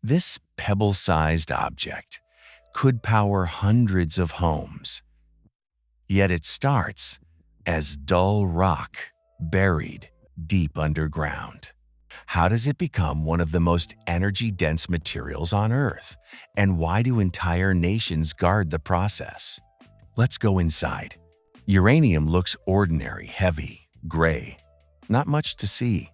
This pebble-sized object could power hundreds of homes, yet it starts as dull rock buried deep underground. How does it become one of the most energy-dense materials on Earth? And why do entire nations guard the process? Let's go inside. Uranium looks ordinary, heavy, gray. Not much to see.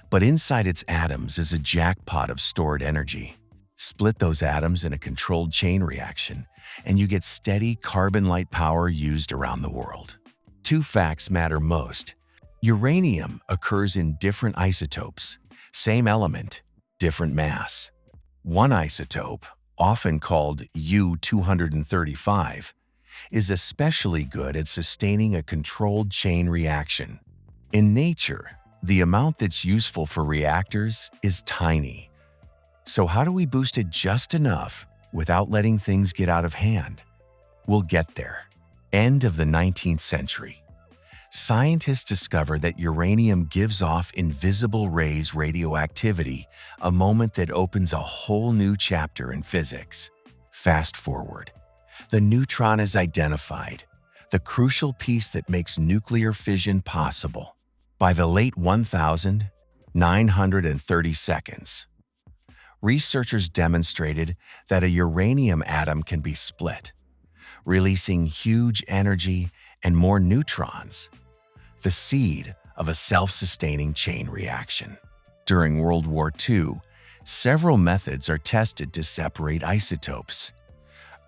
But inside its atoms is a jackpot of stored energy. Split those atoms in a controlled chain reaction, and you get steady carbon-light power used around the world. Two facts matter most. Uranium occurs in different isotopes, same element, different mass. One isotope, often called U-235, is especially good at sustaining a controlled chain reaction. In nature, the amount that's useful for reactors is tiny. So how do we boost it just enough without letting things get out of hand? We'll get there. End of the 19th century. Scientists discover that uranium gives off invisible rays radioactivity, a moment that opens a whole new chapter in physics. Fast forward. The neutron is identified, the crucial piece that makes nuclear fission possible. By the late 1930s, researchers demonstrated that a uranium atom can be split, releasing huge energy and more neutrons, the seed of a self-sustaining chain reaction. During World War II, several methods are tested to separate isotopes.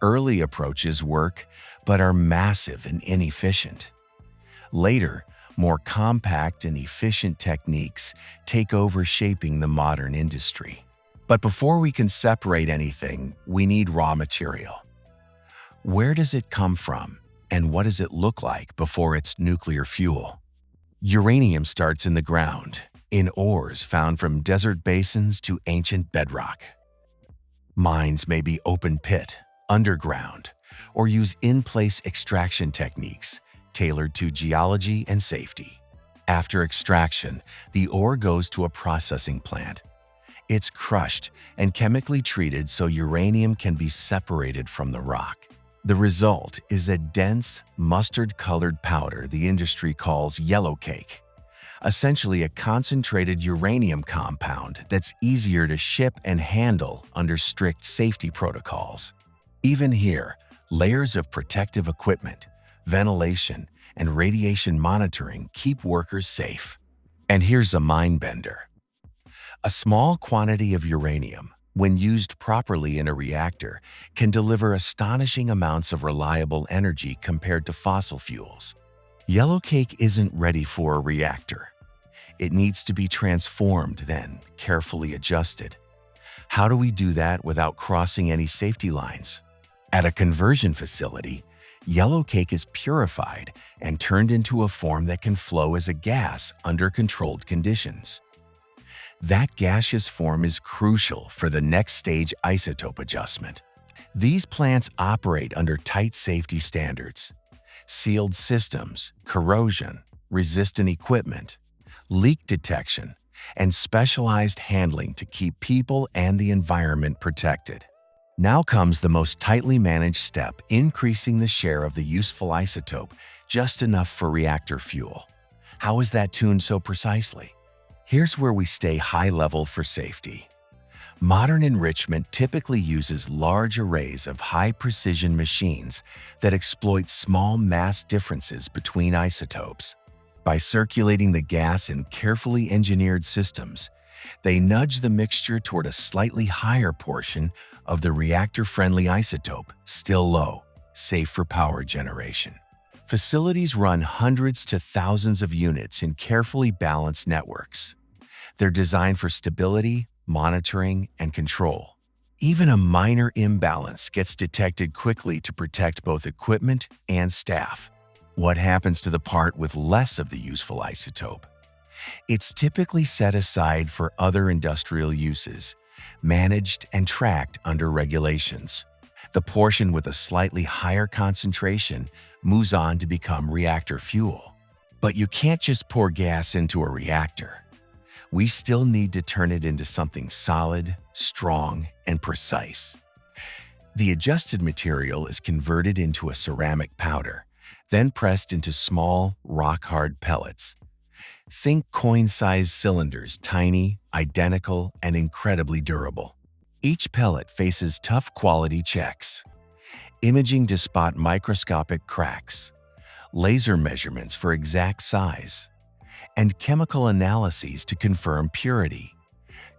Early approaches work, but are massive and inefficient. Later, more compact and efficient techniques take over, shaping the modern industry. But before we can separate anything, we need raw material. Where does it come from, and what does it look like before it's nuclear fuel? Uranium starts in the ground, in ores found from desert basins to ancient bedrock. Mines may be open pit, underground, or use in-place extraction techniques tailored to geology and safety. After extraction, the ore goes to a processing plant. It's crushed and chemically treated so uranium can be separated from the rock. The result is a dense, mustard-colored powder the industry calls yellow cake, essentially a concentrated uranium compound that's easier to ship and handle under strict safety protocols. Even here, layers of protective equipment, ventilation, and radiation monitoring keep workers safe. And here's a mind-bender. A small quantity of uranium, when used properly in a reactor, can deliver astonishing amounts of reliable energy compared to fossil fuels. Yellow cake isn't ready for a reactor. It needs to be transformed, then carefully adjusted. How do we do that without crossing any safety lines? At a conversion facility, yellow cake is purified and turned into a form that can flow as a gas under controlled conditions. That gaseous form is crucial for the next stage isotope adjustment. These plants operate under tight safety standards. Sealed systems, corrosion-resistant equipment, leak detection, and specialized handling to keep people and the environment protected. Now comes the most tightly managed step, increasing the share of the useful isotope just enough for reactor fuel. How is that tuned so precisely? Here's where we stay high level for safety. Modern enrichment typically uses large arrays of high-precision machines that exploit small mass differences between isotopes. By circulating the gas in carefully engineered systems, they nudge the mixture toward a slightly higher portion of the reactor-friendly isotope, still low, safe for power generation. Facilities run hundreds to thousands of units in carefully balanced networks. They're designed for stability, monitoring, and control. Even a minor imbalance gets detected quickly to protect both equipment and staff. What happens to the part with less of the useful isotope? It's typically set aside for other industrial uses, managed and tracked under regulations. The portion with a slightly higher concentration moves on to become reactor fuel. But you can't just pour gas into a reactor. We still need to turn it into something solid, strong, and precise. The adjusted material is converted into a ceramic powder, then pressed into small, rock-hard pellets. Think coin-sized cylinders, tiny, identical, and incredibly durable. Each pellet faces tough quality checks, imaging to spot microscopic cracks, laser measurements for exact size, and chemical analyses to confirm purity.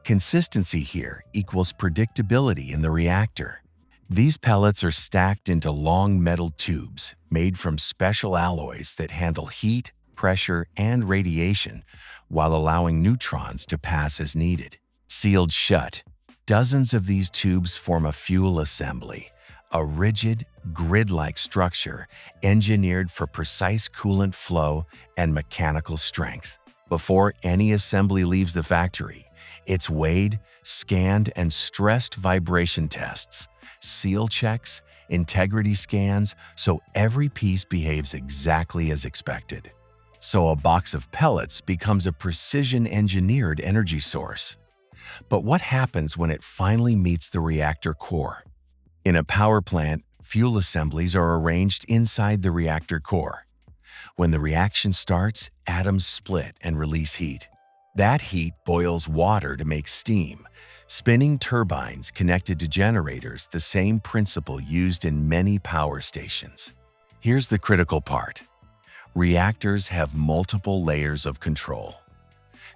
Consistency here equals predictability in the reactor. These pellets are stacked into long metal tubes made from special alloys that handle heat, pressure, and radiation while allowing neutrons to pass as needed. Sealed shut, dozens of these tubes form a fuel assembly, a rigid, grid-like structure engineered for precise coolant flow and mechanical strength. Before any assembly leaves the factory, it's weighed, scanned, and stressed vibration tests, seal checks, integrity scans, so every piece behaves exactly as expected. So a box of pellets becomes a precision-engineered energy source. But what happens when it finally meets the reactor core? In a power plant, fuel assemblies are arranged inside the reactor core. When the reaction starts, atoms split and release heat. That heat boils water to make steam, spinning turbines connected to generators, the same principle used in many power stations. Here's the critical part. Reactors have multiple layers of control.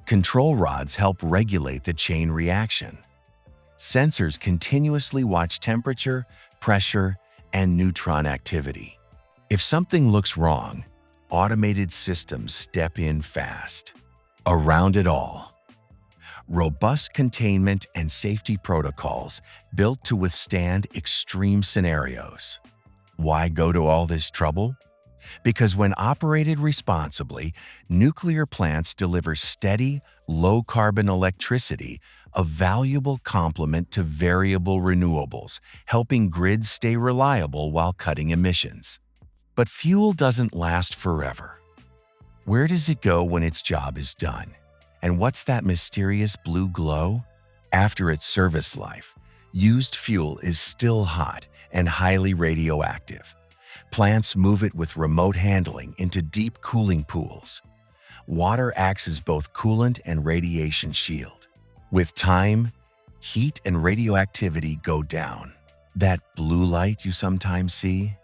Control rods help regulate the chain reaction. Sensors continuously watch temperature, pressure, and neutron activity. If something looks wrong, automated systems step in fast. Around it all, robust containment and safety protocols built to withstand extreme scenarios. Why go to all this trouble? Because when operated responsibly, nuclear plants deliver steady, low-carbon electricity, a valuable complement to variable renewables, helping grids stay reliable while cutting emissions. But fuel doesn't last forever. Where does it go when its job is done? And what's that mysterious blue glow? After its service life, used fuel is still hot and highly radioactive. Plants move it with remote handling into deep cooling pools. Water acts as both coolant and radiation shield. With time, heat and radioactivity go down. That blue light you sometimes see?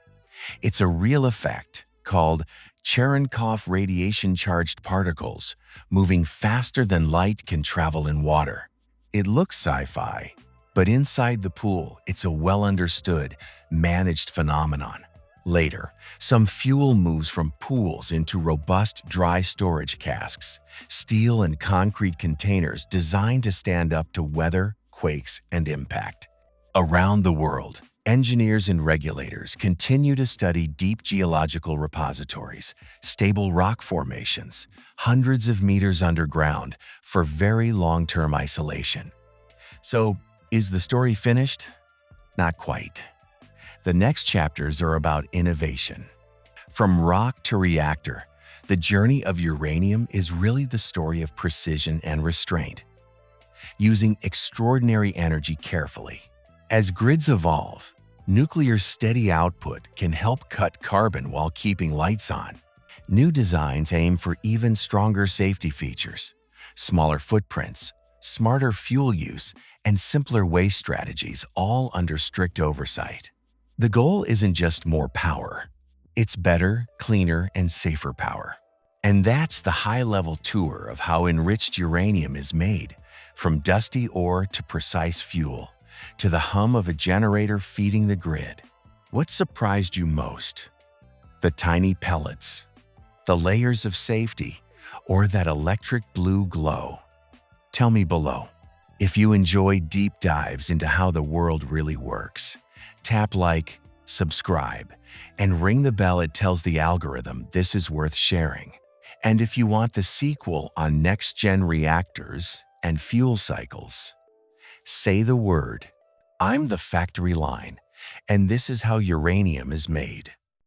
It's a real effect called Cherenkov radiation-charged particles, moving faster than light can travel in water. It looks sci-fi, but inside the pool, it's a well-understood, managed phenomenon. Later, some fuel moves from pools into robust dry storage casks, steel and concrete containers designed to stand up to weather, quakes, and impact. Around the world, engineers and regulators continue to study deep geological repositories, stable rock formations, hundreds of meters underground for very long-term isolation. So, is the story finished? Not quite. The next chapters are about innovation. From rock to reactor, the journey of uranium is really the story of precision and restraint, using extraordinary energy carefully. As grids evolve, nuclear's steady output can help cut carbon while keeping lights on. New designs aim for even stronger safety features, smaller footprints, smarter fuel use, and simpler waste strategies, all under strict oversight. The goal isn't just more power. It's better, cleaner, and safer power. And that's the high-level tour of how enriched uranium is made, from dusty ore to precise fuel, to the hum of a generator feeding the grid. What surprised you most? The tiny pellets, the layers of safety, or that electric blue glow? Tell me below. If you enjoy deep dives into how the world really works, tap like, subscribe, and ring the bell. It tells the algorithm this is worth sharing. And if you want the sequel on next-gen reactors and fuel cycles, say the word. I'm the factory line, and this is how uranium is made.